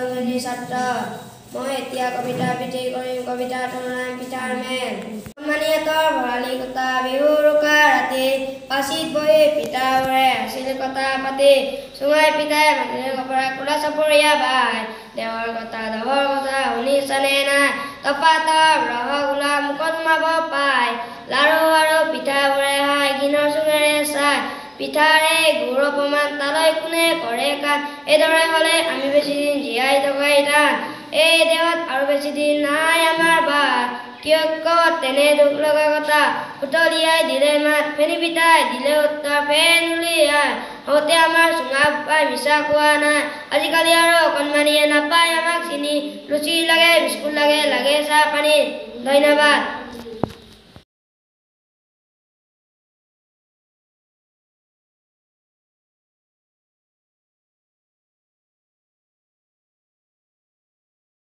শ্ৰেণী ছাত্ৰ। মই এতিয়া কবিতা আবৃত্তি কৰিম কবিতা নাম পিঠাৰ মেল। মানিয়েতৰ ভৰালি কটা বিহুৰ উৰুকা ৰাতি, পাচিত বহি পিতাবোৰে আছিল কথা পাতি, চুঙাই পিতাই মাটিৰে কপৰা কোলা চপৰীয়া বাই, দেৱৰ কথা দহৰ কথা শুনিছানে নাই, তপাতৰ ৰসগোল্লা মুখত সোমাব পায়, লাৰু আৰু পিঠাবোৰে হাই ঘিণৰ চুঙেৰে চাই, পিঠাৰ এই গুৰ অপমান তালৈ কোনে কৰে কাণ, এইদৰে হ'লে আমি বেছি দিন জীয়াই থকাই টান, এই দেহত আৰু বেছি দিন নাই আমাৰ বাট, কিয় তেনে দুখ লগা কথা, উতলিয়াই দিলে মাত, ফেনি পিতাই দিলে উত্তৰ ফেন উলিয়াই, হওঁতে আমাৰ চুঙা পাই মিছা কোৱা নাই, আজিকালি আৰু অকণমানিয়ে নাপায় আমাক চিনি, লুচি লাগে বিস্কুট লাগে চাহ পানী। ধন্যবাদ।